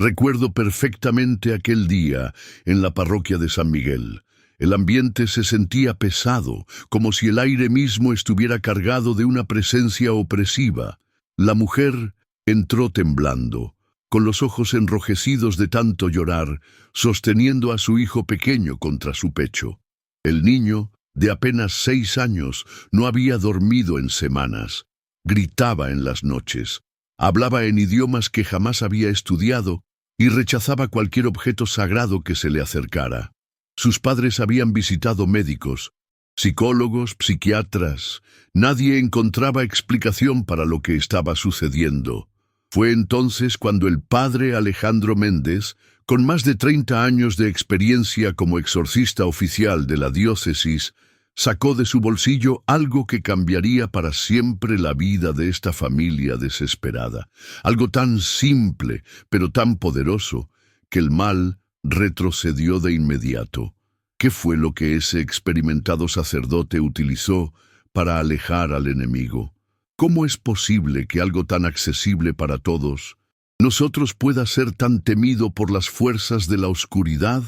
Recuerdo perfectamente aquel día en la parroquia de San Miguel. El ambiente se sentía pesado, como si el aire mismo estuviera cargado de una presencia opresiva. La mujer entró temblando, con los ojos enrojecidos de tanto llorar, sosteniendo a su hijo pequeño contra su pecho. El niño, de apenas 6 años, no había dormido en semanas. Gritaba en las noches, hablaba en idiomas que jamás había estudiado y rechazaba cualquier objeto sagrado que se le acercara. Sus padres habían visitado médicos, psicólogos, psiquiatras. Nadie encontraba explicación para lo que estaba sucediendo. Fue entonces cuando el padre Alejandro Méndez, con más de 30 años de experiencia como exorcista oficial de la diócesis, sacó de su bolsillo algo que cambiaría para siempre la vida de esta familia desesperada. Algo tan simple, pero tan poderoso, que el mal retrocedió de inmediato. ¿Qué fue lo que ese experimentado sacerdote utilizó para alejar al enemigo? ¿Cómo es posible que algo tan accesible para todos nosotros pueda ser tan temido por las fuerzas de la oscuridad?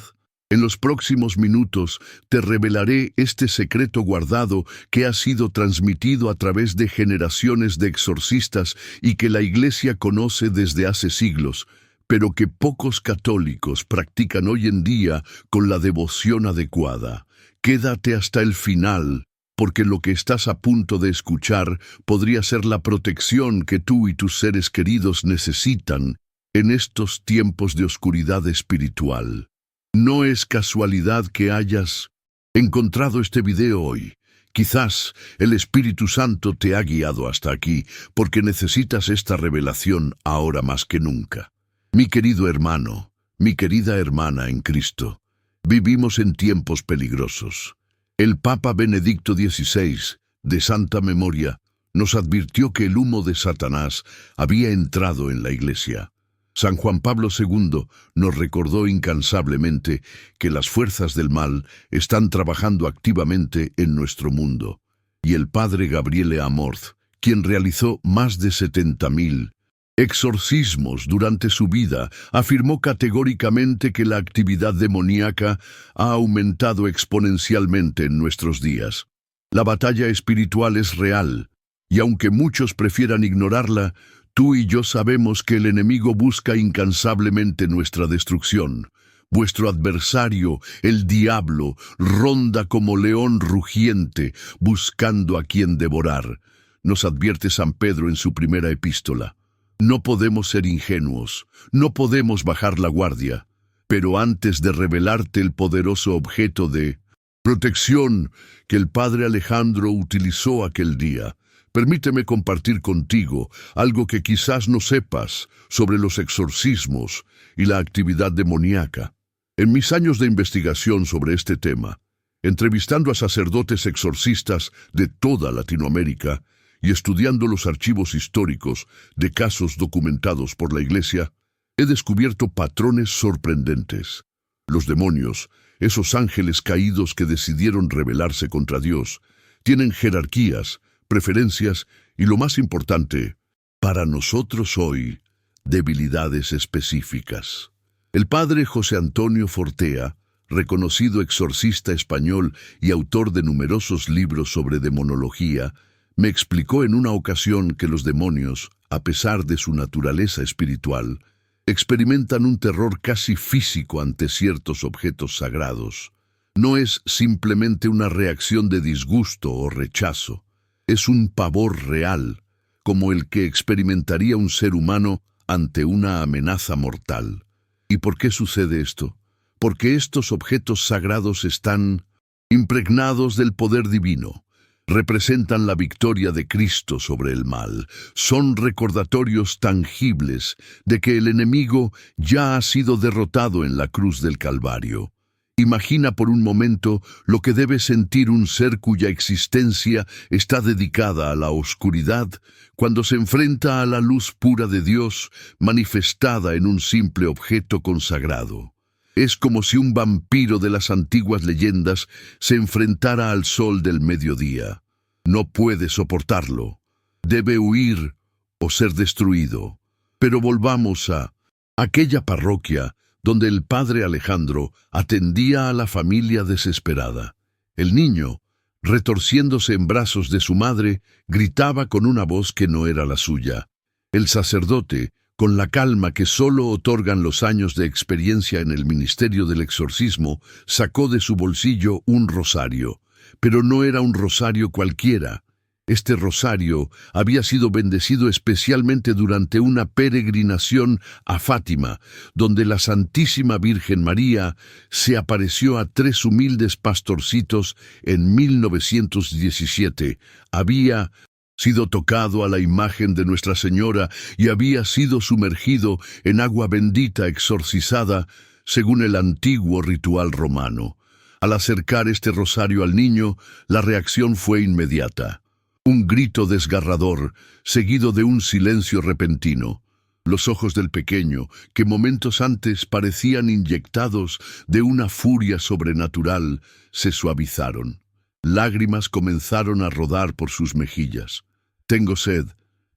En los próximos minutos te revelaré este secreto guardado que ha sido transmitido a través de generaciones de exorcistas y que la Iglesia conoce desde hace siglos, pero que pocos católicos practican hoy en día con la devoción adecuada. Quédate hasta el final, porque lo que estás a punto de escuchar podría ser la protección que tú y tus seres queridos necesitan en estos tiempos de oscuridad espiritual. No es casualidad que hayas encontrado este video hoy. Quizás el Espíritu Santo te ha guiado hasta aquí porque necesitas esta revelación ahora más que nunca. Mi querido hermano, mi querida hermana en Cristo, vivimos en tiempos peligrosos. El Papa Benedicto XVI, de santa memoria, nos advirtió que el humo de Satanás había entrado en la Iglesia. San Juan Pablo II nos recordó incansablemente que las fuerzas del mal están trabajando activamente en nuestro mundo. Y el padre Gabriele Amorth, quien realizó más de 70.000 exorcismos durante su vida, afirmó categóricamente que la actividad demoníaca ha aumentado exponencialmente en nuestros días. La batalla espiritual es real, y aunque muchos prefieran ignorarla, tú y yo sabemos que el enemigo busca incansablemente nuestra destrucción. Vuestro adversario, el diablo, ronda como león rugiente, buscando a quien devorar. Nos advierte San Pedro en su primera epístola. No podemos ser ingenuos, no podemos bajar la guardia, pero antes de revelarte el poderoso objeto de protección que el padre Alejandro utilizó aquel día, permíteme compartir contigo algo que quizás no sepas sobre los exorcismos y la actividad demoníaca. En mis años de investigación sobre este tema, entrevistando a sacerdotes exorcistas de toda Latinoamérica y estudiando los archivos históricos de casos documentados por la Iglesia, he descubierto patrones sorprendentes. Los demonios, esos ángeles caídos que decidieron rebelarse contra Dios, tienen jerarquías, preferencias y, lo más importante, para nosotros hoy, debilidades específicas. El padre José Antonio Fortea, reconocido exorcista español y autor de numerosos libros sobre demonología, me explicó en una ocasión que los demonios, a pesar de su naturaleza espiritual, experimentan un terror casi físico ante ciertos objetos sagrados. No es simplemente una reacción de disgusto o rechazo. Es un pavor real, como el que experimentaría un ser humano ante una amenaza mortal. ¿Y por qué sucede esto? Porque estos objetos sagrados están impregnados del poder divino. Representan la victoria de Cristo sobre el mal. Son recordatorios tangibles de que el enemigo ya ha sido derrotado en la cruz del Calvario. Imagina por un momento lo que debe sentir un ser cuya existencia está dedicada a la oscuridad cuando se enfrenta a la luz pura de Dios manifestada en un simple objeto consagrado. Es como si un vampiro de las antiguas leyendas se enfrentara al sol del mediodía. No puede soportarlo. Debe huir o ser destruido. Pero volvamos a Aquella parroquia donde el padre Alejandro atendía a la familia desesperada. El niño, retorciéndose en brazos de su madre, gritaba con una voz que no era la suya. El sacerdote, con la calma que solo otorgan los años de experiencia en el ministerio del exorcismo, sacó de su bolsillo un rosario. Pero no era un rosario cualquiera. Este rosario había sido bendecido especialmente durante una peregrinación a Fátima, donde la Santísima Virgen María se apareció a 3 humildes pastorcitos en 1917. Había sido tocado a la imagen de Nuestra Señora y había sido sumergido en agua bendita exorcizada, según el antiguo ritual romano. Al acercar este rosario al niño, la reacción fue inmediata. Un grito desgarrador, seguido de un silencio repentino. Los ojos del pequeño, que momentos antes parecían inyectados de una furia sobrenatural, se suavizaron. Lágrimas comenzaron a rodar por sus mejillas. «Tengo sed»,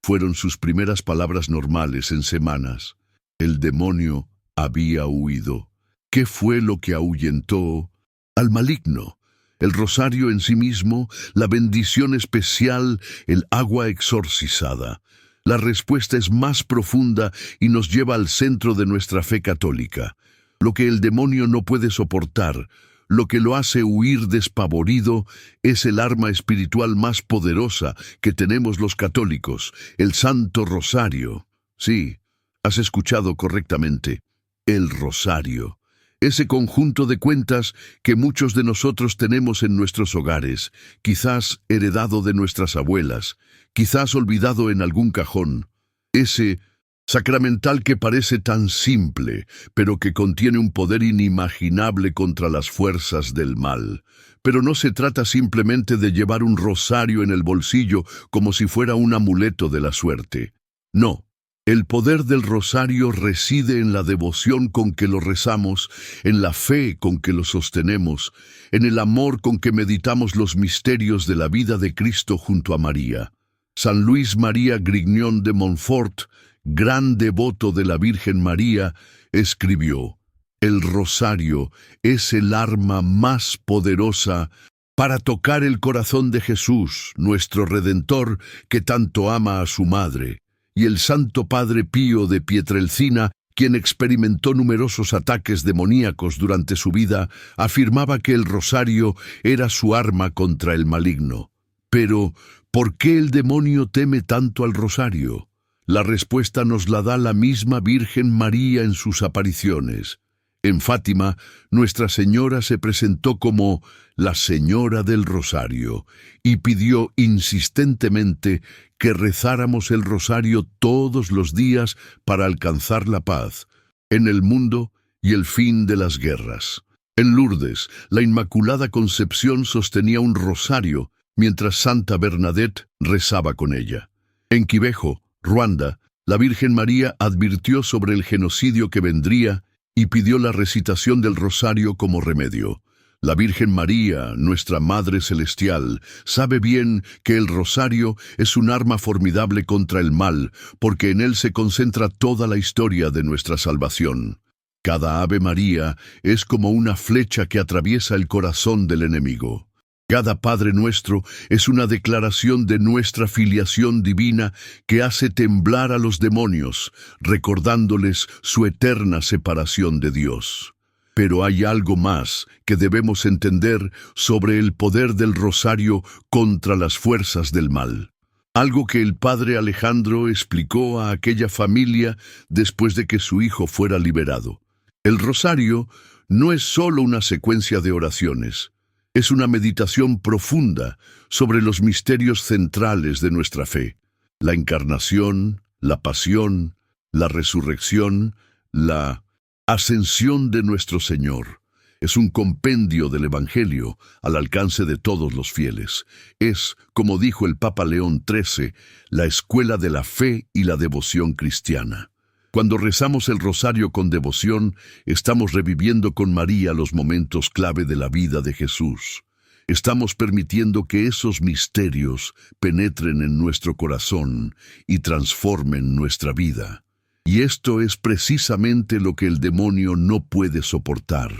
fueron sus primeras palabras normales en semanas. El demonio había huido. ¿Qué fue lo que ahuyentó al maligno? El rosario en sí mismo, la bendición especial, el agua exorcizada. La respuesta es más profunda y nos lleva al centro de nuestra fe católica. Lo que el demonio no puede soportar, lo que lo hace huir despavorido, es el arma espiritual más poderosa que tenemos los católicos, el Santo Rosario. Sí, has escuchado correctamente, el rosario. Ese conjunto de cuentas que muchos de nosotros tenemos en nuestros hogares, quizás heredado de nuestras abuelas, quizás olvidado en algún cajón. Ese sacramental que parece tan simple, pero que contiene un poder inimaginable contra las fuerzas del mal. Pero no se trata simplemente de llevar un rosario en el bolsillo como si fuera un amuleto de la suerte. No. El poder del rosario reside en la devoción con que lo rezamos, en la fe con que lo sostenemos, en el amor con que meditamos los misterios de la vida de Cristo junto a María. San Luis María Grignion de Montfort, gran devoto de la Virgen María, escribió: «El rosario es el arma más poderosa para tocar el corazón de Jesús, nuestro Redentor, que tanto ama a su madre». Y el Santo Padre Pío de Pietrelcina, quien experimentó numerosos ataques demoníacos durante su vida, afirmaba que el rosario era su arma contra el maligno. Pero, ¿por qué el demonio teme tanto al rosario? La respuesta nos la da la misma Virgen María en sus apariciones. En Fátima, Nuestra Señora se presentó como la Señora del Rosario y pidió insistentemente que rezáramos el rosario todos los días para alcanzar la paz en el mundo y el fin de las guerras. En Lourdes, la Inmaculada Concepción sostenía un rosario mientras Santa Bernadette rezaba con ella. En Quibejo, Ruanda, la Virgen María advirtió sobre el genocidio que vendría y pidió la recitación del rosario como remedio. La Virgen María, nuestra Madre Celestial, sabe bien que el rosario es un arma formidable contra el mal, porque en él se concentra toda la historia de nuestra salvación. Cada Ave María es como una flecha que atraviesa el corazón del enemigo. Cada Padre Nuestro es una declaración de nuestra filiación divina que hace temblar a los demonios, recordándoles su eterna separación de Dios. Pero hay algo más que debemos entender sobre el poder del rosario contra las fuerzas del mal. Algo que el padre Alejandro explicó a aquella familia después de que su hijo fuera liberado. El rosario no es solo una secuencia de oraciones. Es una meditación profunda sobre los misterios centrales de nuestra fe: la encarnación, la pasión, la resurrección, la ascensión de nuestro Señor. Es un compendio del Evangelio al alcance de todos los fieles. Es, como dijo el Papa León XIII, la escuela de la fe y la devoción cristiana. Cuando rezamos el rosario con devoción, estamos reviviendo con María los momentos clave de la vida de Jesús. Estamos permitiendo que esos misterios penetren en nuestro corazón y transformen nuestra vida. Y esto es precisamente lo que el demonio no puede soportar,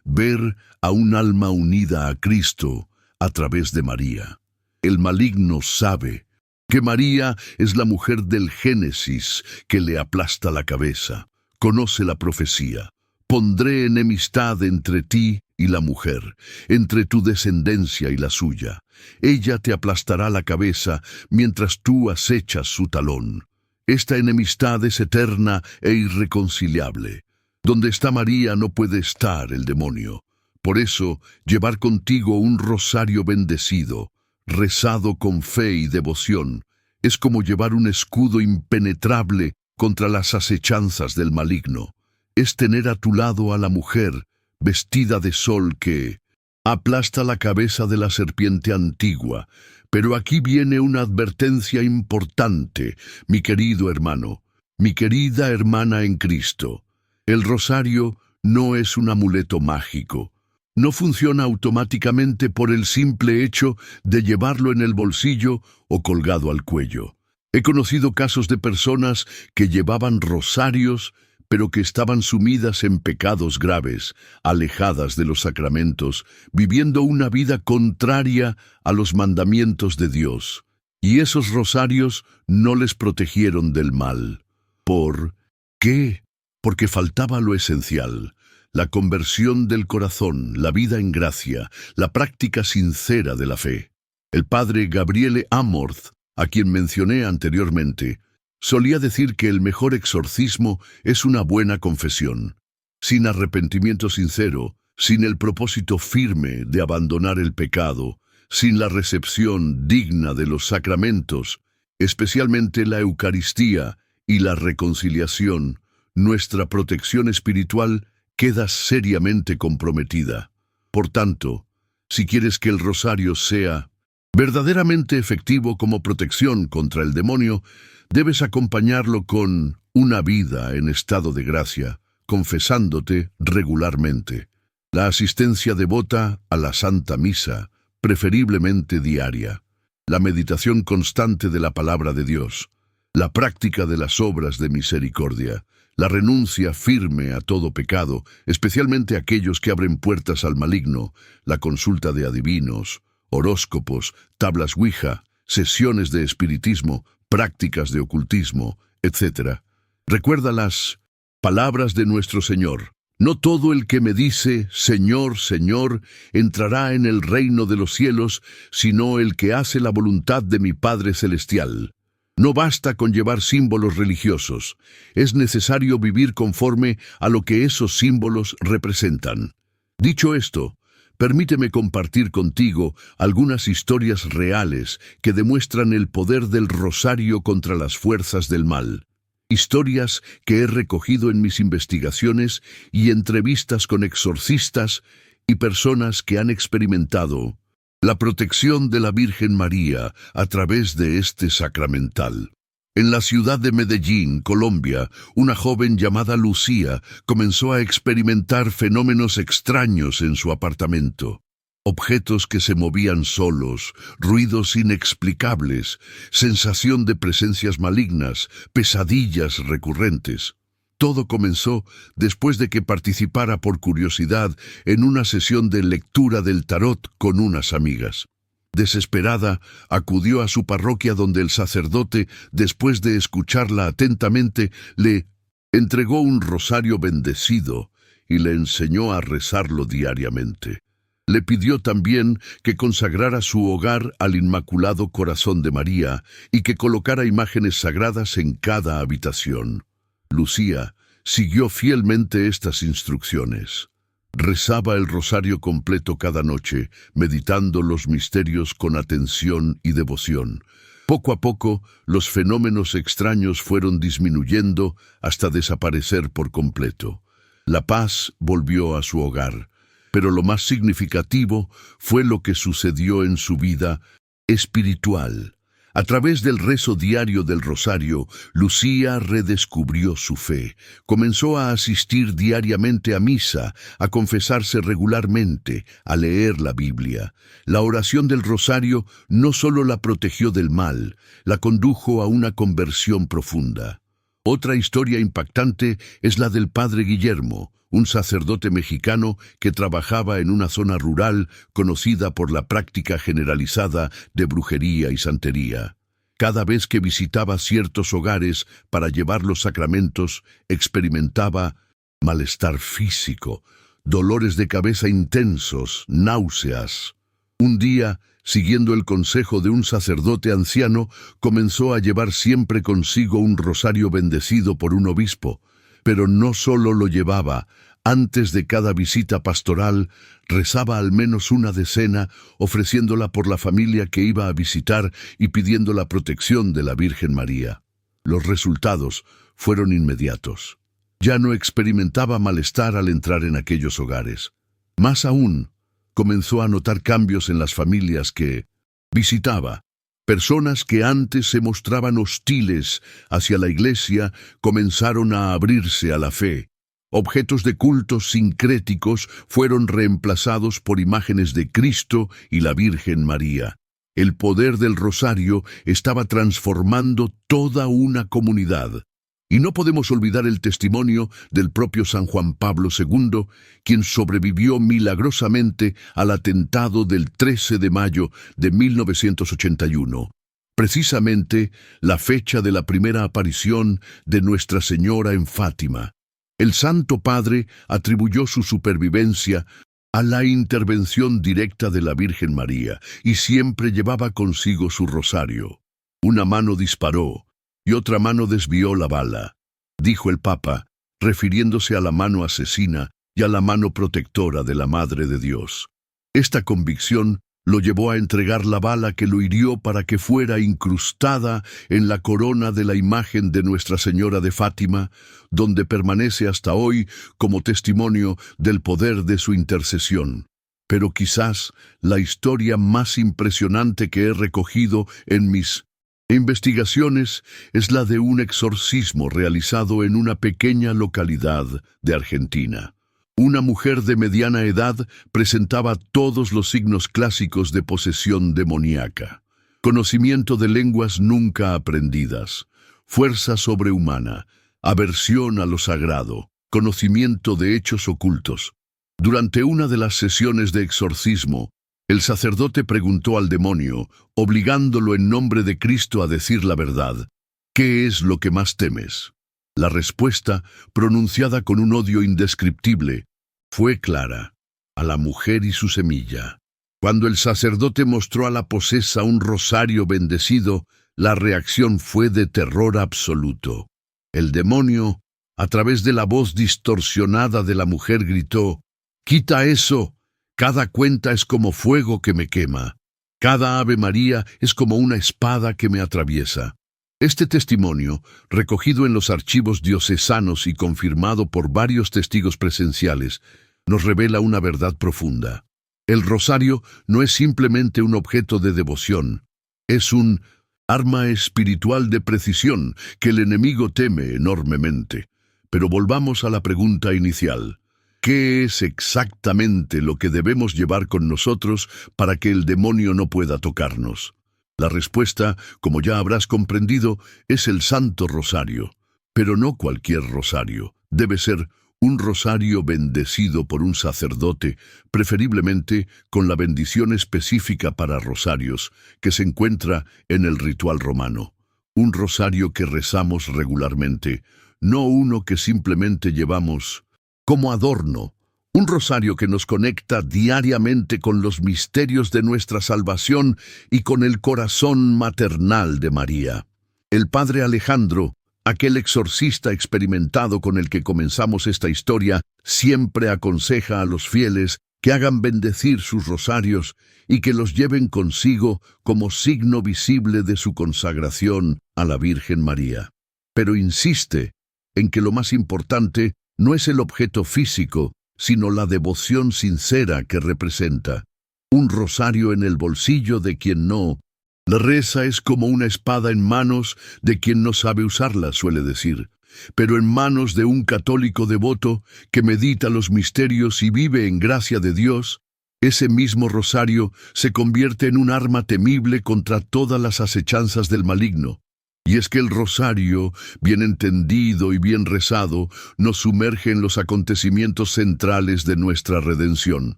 ver a un alma unida a Cristo a través de María. El maligno sabe que María es la mujer del Génesis que le aplasta la cabeza. Conoce la profecía. Pondré enemistad entre ti y la mujer, entre tu descendencia y la suya. Ella te aplastará la cabeza mientras tú acechas su talón. Esta enemistad es eterna e irreconciliable. Donde está María no puede estar el demonio. Por eso, llevar contigo un rosario bendecido, rezado con fe y devoción, es como llevar un escudo impenetrable contra las acechanzas del maligno. Es tener a tu lado a la mujer, vestida de sol que aplasta la cabeza de la serpiente antigua. Pero aquí viene una advertencia importante, mi querido hermano, mi querida hermana en Cristo. El rosario no es un amuleto mágico. No funciona automáticamente por el simple hecho de llevarlo en el bolsillo o colgado al cuello. He conocido casos de personas que llevaban rosarios, pero que estaban sumidas en pecados graves, alejadas de los sacramentos, viviendo una vida contraria a los mandamientos de Dios. Y esos rosarios no les protegieron del mal. ¿Por qué? Porque faltaba lo esencial: la conversión del corazón, la vida en gracia, la práctica sincera de la fe. El padre Gabriele Amorth, a quien mencioné anteriormente, solía decir que el mejor exorcismo es una buena confesión. Sin arrepentimiento sincero, sin el propósito firme de abandonar el pecado, sin la recepción digna de los sacramentos, especialmente la Eucaristía y la reconciliación, nuestra protección espiritual queda seriamente comprometida. Por tanto, si quieres que el rosario sea verdaderamente efectivo como protección contra el demonio, debes acompañarlo con una vida en estado de gracia, confesándote regularmente. La asistencia devota a la Santa Misa, preferiblemente diaria. La meditación constante de la palabra de Dios. La práctica de las obras de misericordia. La renuncia firme a todo pecado, especialmente aquellos que abren puertas al maligno. La consulta de adivinos, horóscopos, tablas Ouija, sesiones de espiritismo, prácticas de ocultismo, etc. Recuerda las palabras de nuestro Señor. No todo el que me dice, Señor, Señor, entrará en el reino de los cielos, sino el que hace la voluntad de mi Padre Celestial. No basta con llevar símbolos religiosos, es necesario vivir conforme a lo que esos símbolos representan. Dicho esto, permíteme compartir contigo algunas historias reales que demuestran el poder del rosario contra las fuerzas del mal. Historias que he recogido en mis investigaciones y entrevistas con exorcistas y personas que han experimentado la protección de la Virgen María a través de este sacramental. En la ciudad de Medellín, Colombia, una joven llamada Lucía comenzó a experimentar fenómenos extraños en su apartamento. Objetos que se movían solos, ruidos inexplicables, sensación de presencias malignas, pesadillas recurrentes. Todo comenzó después de que participara por curiosidad en una sesión de lectura del tarot con unas amigas. Desesperada, acudió a su parroquia donde el sacerdote, después de escucharla atentamente, le entregó un rosario bendecido y le enseñó a rezarlo diariamente. Le pidió también que consagrara su hogar al Inmaculado Corazón de María y que colocara imágenes sagradas en cada habitación. Lucía siguió fielmente estas instrucciones. Rezaba el rosario completo cada noche, meditando los misterios con atención y devoción. Poco a poco, los fenómenos extraños fueron disminuyendo hasta desaparecer por completo. La paz volvió a su hogar, pero lo más significativo fue lo que sucedió en su vida espiritual. A través del rezo diario del rosario, Lucía redescubrió su fe. Comenzó a asistir diariamente a misa, a confesarse regularmente, a leer la Biblia. La oración del rosario no solo la protegió del mal, la condujo a una conversión profunda. Otra historia impactante es la del padre Guillermo, un sacerdote mexicano que trabajaba en una zona rural conocida por la práctica generalizada de brujería y santería. Cada vez que visitaba ciertos hogares para llevar los sacramentos, experimentaba malestar físico, dolores de cabeza intensos, náuseas. Un día, siguiendo el consejo de un sacerdote anciano, comenzó a llevar siempre consigo un rosario bendecido por un obispo. Pero no solo lo llevaba, antes de cada visita pastoral, rezaba al menos una decena, ofreciéndola por la familia que iba a visitar y pidiendo la protección de la Virgen María. Los resultados fueron inmediatos. Ya no experimentaba malestar al entrar en aquellos hogares. Más aún, comenzó a notar cambios en las familias que visitaba. Personas que antes se mostraban hostiles hacia la iglesia comenzaron a abrirse a la fe. Objetos de cultos sincréticos fueron reemplazados por imágenes de Cristo y la Virgen María. El poder del rosario estaba transformando toda una comunidad. Y no podemos olvidar el testimonio del propio San Juan Pablo II, quien sobrevivió milagrosamente al atentado del 13 de mayo de 1981. Precisamente la fecha de la primera aparición de Nuestra Señora en Fátima. El Santo Padre atribuyó su supervivencia a la intervención directa de la Virgen María y siempre llevaba consigo su rosario. Una mano disparó y otra mano desvió la bala, dijo el Papa, refiriéndose a la mano asesina y a la mano protectora de la Madre de Dios. Esta convicción lo llevó a entregar la bala que lo hirió para que fuera incrustada en la corona de la imagen de Nuestra Señora de Fátima, donde permanece hasta hoy como testimonio del poder de su intercesión. Pero quizás la historia más impresionante que he recogido en mis investigaciones es la de un exorcismo realizado en una pequeña localidad de Argentina. Una mujer de mediana edad presentaba todos los signos clásicos de posesión demoníaca: conocimiento de lenguas nunca aprendidas, fuerza sobrehumana, aversión a lo sagrado, conocimiento de hechos ocultos. Durante una de las sesiones de exorcismo, el sacerdote preguntó al demonio, obligándolo en nombre de Cristo a decir la verdad: ¿qué es lo que más temes? La respuesta, pronunciada con un odio indescriptible, fue clara: a la mujer y su semilla. Cuando el sacerdote mostró a la posesa un rosario bendecido, la reacción fue de terror absoluto. El demonio, a través de la voz distorsionada de la mujer, gritó: «¡Quita eso! Cada cuenta es como fuego que me quema. Cada Ave María es como una espada que me atraviesa». Este testimonio, recogido en los archivos diocesanos y confirmado por varios testigos presenciales, nos revela una verdad profunda. El rosario no es simplemente un objeto de devoción, es un arma espiritual de precisión que el enemigo teme enormemente. Pero volvamos a la pregunta inicial: ¿qué es exactamente lo que debemos llevar con nosotros para que el demonio no pueda tocarnos? La respuesta, como ya habrás comprendido, es el Santo Rosario. Pero no cualquier rosario. Debe ser un rosario bendecido por un sacerdote, preferiblemente con la bendición específica para rosarios, que se encuentra en el ritual romano. Un rosario que rezamos regularmente, no uno que simplemente llevamos como adorno. Un rosario que nos conecta diariamente con los misterios de nuestra salvación y con el corazón maternal de María. El padre Alejandro, aquel exorcista experimentado con el que comenzamos esta historia, siempre aconseja a los fieles que hagan bendecir sus rosarios y que los lleven consigo como signo visible de su consagración a la Virgen María. Pero insiste en que lo más importante no es el objeto físico, sino la devoción sincera que representa. Un rosario en el bolsillo de quien no la reza es como una espada en manos de quien no sabe usarla, suele decir, pero en manos de un católico devoto que medita los misterios y vive en gracia de Dios, ese mismo rosario se convierte en un arma temible contra todas las acechanzas del maligno. Y es que el rosario, bien entendido y bien rezado, nos sumerge en los acontecimientos centrales de nuestra redención.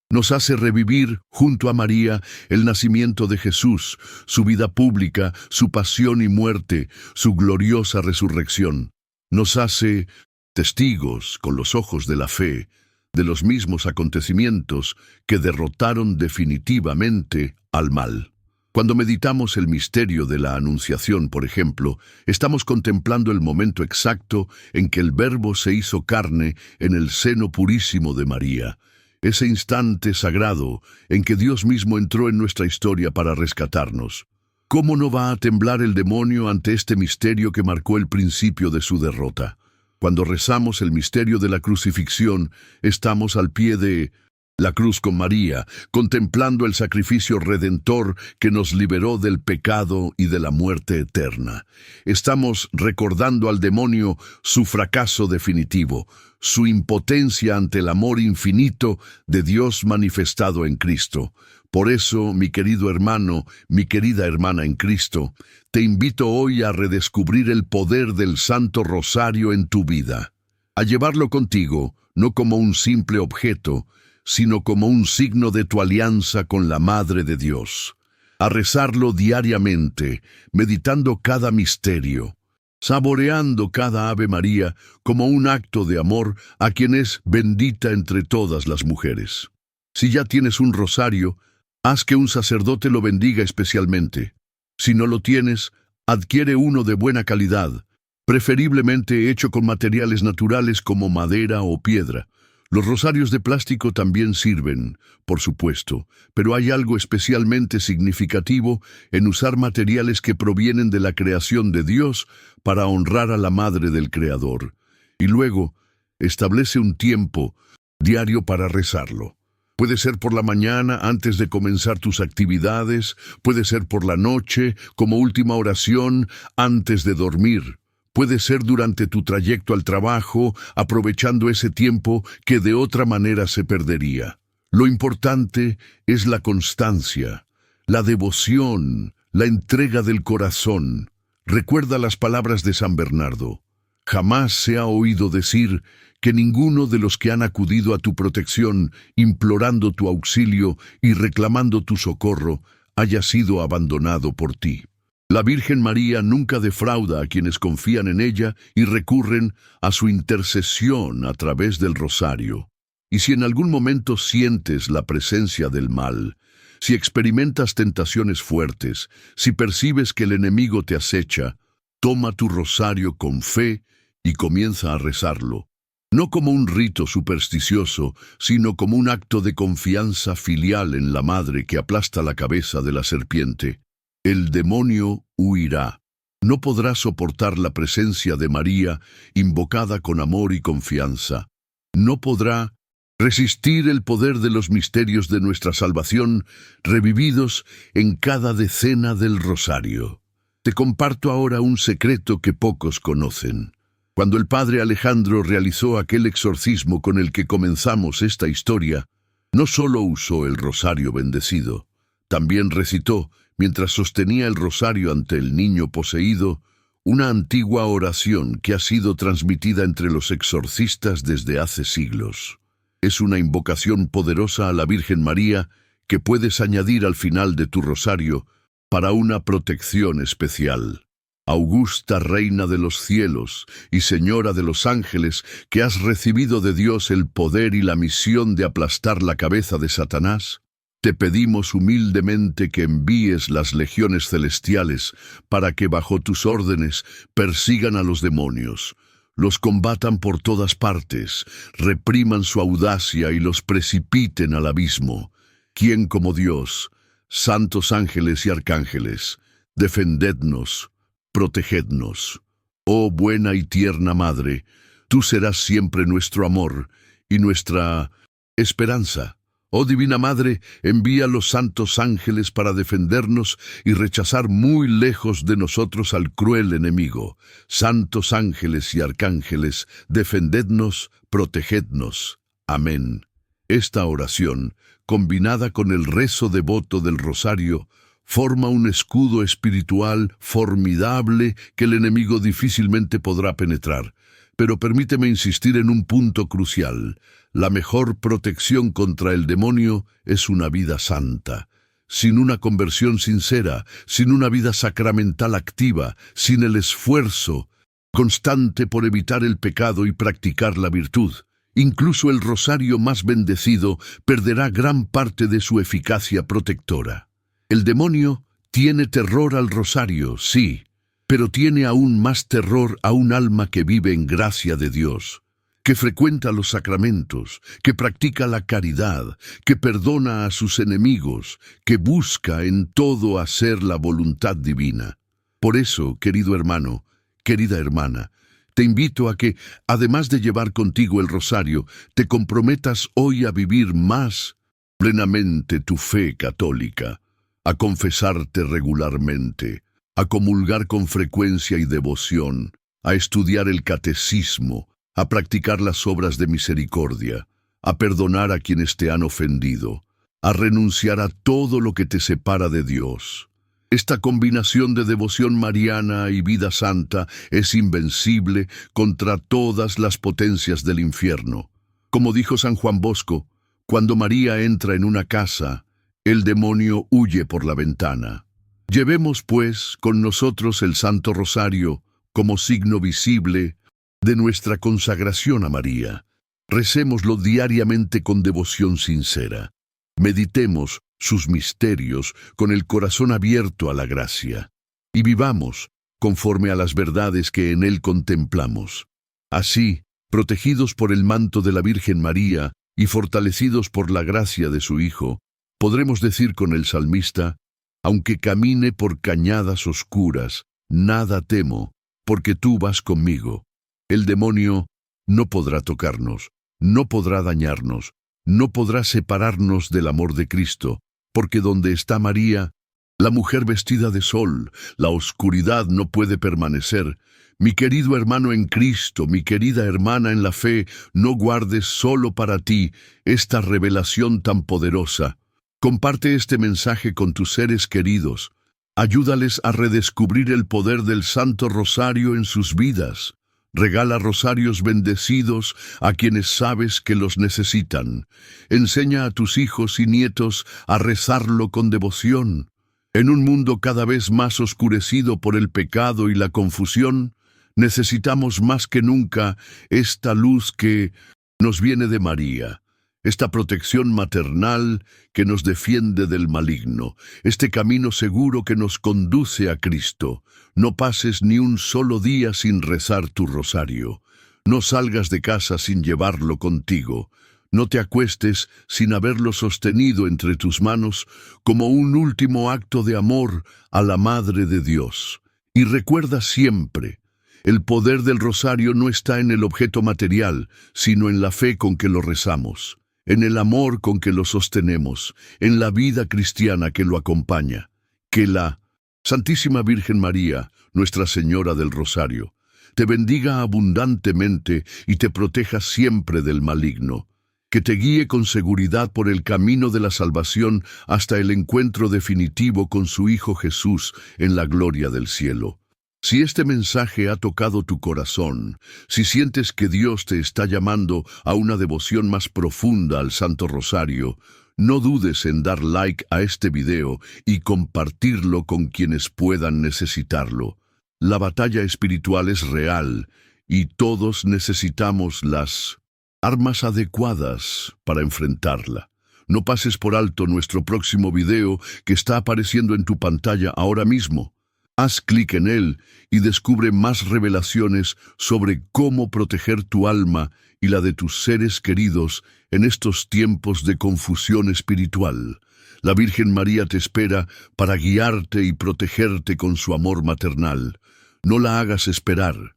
Nos hace revivir, junto a María, el nacimiento de Jesús, su vida pública, su pasión y muerte, su gloriosa resurrección. Nos hace testigos, con los ojos de la fe, de los mismos acontecimientos que derrotaron definitivamente al mal. Cuando meditamos el misterio de la Anunciación, por ejemplo, estamos contemplando el momento exacto en que el Verbo se hizo carne en el seno purísimo de María. Ese instante sagrado en que Dios mismo entró en nuestra historia para rescatarnos. ¿Cómo no va a temblar el demonio ante este misterio que marcó el principio de su derrota? Cuando rezamos el misterio de la crucifixión, estamos al pie de la cruz con María, contemplando el sacrificio redentor que nos liberó del pecado y de la muerte eterna. Estamos recordando al demonio su fracaso definitivo, su impotencia ante el amor infinito de Dios manifestado en Cristo. Por eso, mi querido hermano, mi querida hermana en Cristo, te invito hoy a redescubrir el poder del Santo Rosario en tu vida, a llevarlo contigo, no como un simple objeto, sino como un signo de tu alianza con la Madre de Dios, a rezarlo diariamente, meditando cada misterio, saboreando cada Ave María como un acto de amor a quien es bendita entre todas las mujeres. Si ya tienes un rosario, haz que un sacerdote lo bendiga especialmente. Si no lo tienes, adquiere uno de buena calidad, preferiblemente hecho con materiales naturales como madera o piedra. Los rosarios de plástico también sirven, por supuesto, pero hay algo especialmente significativo en usar materiales que provienen de la creación de Dios para honrar a la Madre del Creador. Y luego, establece un tiempo diario para rezarlo. Puede ser por la mañana antes de comenzar tus actividades, puede ser por la noche como última oración antes de dormir. Puede ser durante tu trayecto al trabajo, aprovechando ese tiempo que de otra manera se perdería. Lo importante es la constancia, la devoción, la entrega del corazón. Recuerda las palabras de San Bernardo. Jamás se ha oído decir que ninguno de los que han acudido a tu protección, implorando tu auxilio y reclamando tu socorro, haya sido abandonado por ti. La Virgen María nunca defrauda a quienes confían en ella y recurren a su intercesión a través del rosario. Y si en algún momento sientes la presencia del mal, si experimentas tentaciones fuertes, si percibes que el enemigo te acecha, toma tu rosario con fe y comienza a rezarlo. No como un rito supersticioso, sino como un acto de confianza filial en la Madre que aplasta la cabeza de la serpiente. El demonio huirá. No podrá soportar la presencia de María, invocada con amor y confianza. No podrá resistir el poder de los misterios de nuestra salvación, revividos en cada decena del rosario. Te comparto ahora un secreto que pocos conocen. Cuando el padre Alejandro realizó aquel exorcismo con el que comenzamos esta historia, no solo usó el rosario bendecido, también recitó, mientras sostenía el rosario ante el niño poseído, una antigua oración que ha sido transmitida entre los exorcistas desde hace siglos. Es una invocación poderosa a la Virgen María que puedes añadir al final de tu rosario para una protección especial. Augusta Reina de los cielos y Señora de los ángeles, que has recibido de Dios el poder y la misión de aplastar la cabeza de Satanás, te pedimos humildemente que envíes las legiones celestiales para que bajo tus órdenes persigan a los demonios, los combatan por todas partes, repriman su audacia y los precipiten al abismo. ¿Quién como Dios? Santos ángeles y arcángeles, defendednos, protegednos. Oh buena y tierna Madre, tú serás siempre nuestro amor y nuestra esperanza. Oh Divina Madre, envía los santos ángeles para defendernos y rechazar muy lejos de nosotros al cruel enemigo. Santos ángeles y arcángeles, defendednos, protegednos. Amén. Esta oración, combinada con el rezo devoto del rosario, forma un escudo espiritual formidable que el enemigo difícilmente podrá penetrar. Pero permíteme insistir en un punto crucial. La mejor protección contra el demonio es una vida santa. Sin una conversión sincera, sin una vida sacramental activa, sin el esfuerzo constante por evitar el pecado y practicar la virtud, incluso el rosario más bendecido perderá gran parte de su eficacia protectora. El demonio tiene terror al rosario, sí, pero tiene aún más terror a un alma que vive en gracia de Dios, que frecuenta los sacramentos, que practica la caridad, que perdona a sus enemigos, que busca en todo hacer la voluntad divina. Por eso, querido hermano, querida hermana, te invito a que, además de llevar contigo el rosario, te comprometas hoy a vivir más plenamente tu fe católica, a confesarte regularmente, a comulgar con frecuencia y devoción, a estudiar el catecismo, a practicar las obras de misericordia, a perdonar a quienes te han ofendido, a renunciar a todo lo que te separa de Dios. Esta combinación de devoción mariana y vida santa es invencible contra todas las potencias del infierno. Como dijo San Juan Bosco, cuando María entra en una casa, el demonio huye por la ventana. Llevemos, pues, con nosotros el Santo Rosario como signo visible de nuestra consagración a María. Recémoslo diariamente con devoción sincera. Meditemos sus misterios con el corazón abierto a la gracia. Y vivamos conforme a las verdades que en él contemplamos. Así, protegidos por el manto de la Virgen María y fortalecidos por la gracia de su Hijo, podremos decir con el salmista: aunque camine por cañadas oscuras, nada temo, porque tú vas conmigo. El demonio no podrá tocarnos, no podrá dañarnos, no podrá separarnos del amor de Cristo, porque donde está María, la mujer vestida de sol, la oscuridad no puede permanecer. Mi querido hermano en Cristo, mi querida hermana en la fe, no guardes solo para ti esta revelación tan poderosa. Comparte este mensaje con tus seres queridos. Ayúdales a redescubrir el poder del Santo Rosario en sus vidas. Regala rosarios bendecidos a quienes sabes que los necesitan. Enseña a tus hijos y nietos a rezarlo con devoción. En un mundo cada vez más oscurecido por el pecado y la confusión, necesitamos más que nunca esta luz que nos viene de María. Esta protección maternal que nos defiende del maligno, este camino seguro que nos conduce a Cristo. No pases ni un solo día sin rezar tu rosario. No salgas de casa sin llevarlo contigo. No te acuestes sin haberlo sostenido entre tus manos como un último acto de amor a la Madre de Dios. Y recuerda siempre, el poder del rosario no está en el objeto material, sino en la fe con que lo rezamos, en el amor con que lo sostenemos, en la vida cristiana que lo acompaña. Que la Santísima Virgen María, Nuestra Señora del Rosario, te bendiga abundantemente y te proteja siempre del maligno. Que te guíe con seguridad por el camino de la salvación hasta el encuentro definitivo con su Hijo Jesús en la gloria del cielo. Si este mensaje ha tocado tu corazón, si sientes que Dios te está llamando a una devoción más profunda al Santo Rosario, no dudes en dar like a este video y compartirlo con quienes puedan necesitarlo. La batalla espiritual es real y todos necesitamos las armas adecuadas para enfrentarla. No pases por alto nuestro próximo video que está apareciendo en tu pantalla ahora mismo. Haz clic en él y descubre más revelaciones sobre cómo proteger tu alma y la de tus seres queridos en estos tiempos de confusión espiritual. La Virgen María te espera para guiarte y protegerte con su amor maternal. No la hagas esperar.